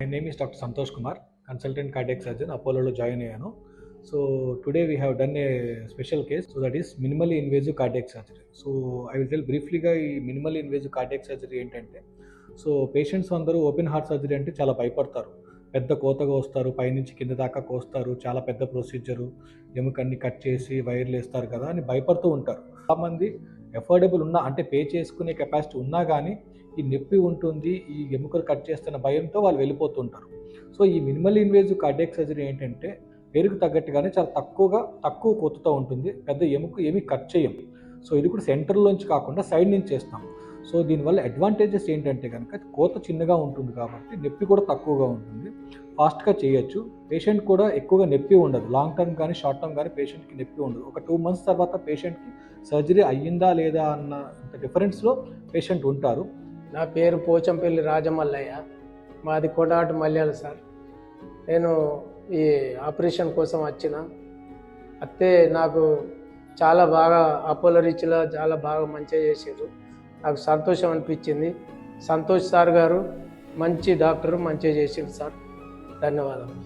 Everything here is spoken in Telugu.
My name is Dr. Santosh Kumar, consultant cardiac surgeon, Apollo join అయ్యాను. So today we have done a special case, so that is minimally invasive cardiac surgery. So I will tell briefly గా ఈ minimally invasive cardiac surgery ఏంటంటే, సో పేషెంట్స్ అందరూ ఓపెన్ హార్ట్ సర్జరీ అంటే చాలా భయపడతారు. పెద్ద కోతగా వస్తారు, పైనుంచి కింద దాకా కోస్తారు, చాలా పెద్ద ప్రొసీజరు, ఎముకన్ని కట్ చేసి వైర్లు వేస్తారు కదా అని భయపడుతూ ఉంటారు. చాలామంది ఎఫోర్డబుల్ ఉన్నా అంటే పే చేసుకునే కెపాసిటీ ఉన్నా కానీ ఈ నొప్పి ఉంటుంది, ఈ ఎముకలు కట్ చేస్తున్న భయంతో వాళ్ళు వెళ్ళిపోతుంటారు. సో ఈ మినిమల్ ఇన్వేజివ్ కార్డియాక్ సర్జరీ ఏంటంటే పేరుకు తగ్గట్టుగానే చాలా తక్కువ కోతతో ఉంటుంది, పెద్ద ఎముక ఏమీ కట్ చేయం. సో ఇది కూడా సెంటర్లోంచి కాకుండా సైడ్ నుంచి చేస్తాం. సో దీనివల్ల అడ్వాంటేజెస్ ఏంటంటే కనుక కోత చిన్నగా ఉంటుంది కాబట్టి నొప్పి కూడా తక్కువగా ఉంటుంది, ఫాస్ట్గా చేయొచ్చు. పేషెంట్ కూడా ఎక్కువగా నొప్పి ఉండదు, లాంగ్ టర్మ్ కానీ షార్ట్ టర్మ్ కానీ పేషెంట్కి నొప్పి ఉండదు. ఒక 2 months తర్వాత పేషెంట్కి సర్జరీ అయ్యిందా లేదా అన్న డిఫరెన్స్లో పేషెంట్ ఉంటారు. నా పేరు పోచంపల్లి రాజమల్లయ్య, మాది కొడాటు మల్యాల సార్. నేను ఈ ఆపరేషన్ కోసం అత్తే నాకు చాలా బాగా అపోలో రీచ్లో చాలా బాగా మంచిగా చేసారు. నాకు సంతోషం అనిపించింది. సంతోష్ సార్ గారు మంచి డాక్టరు, మంచిగా చేసారు సార్. ధన్యవాదాలు.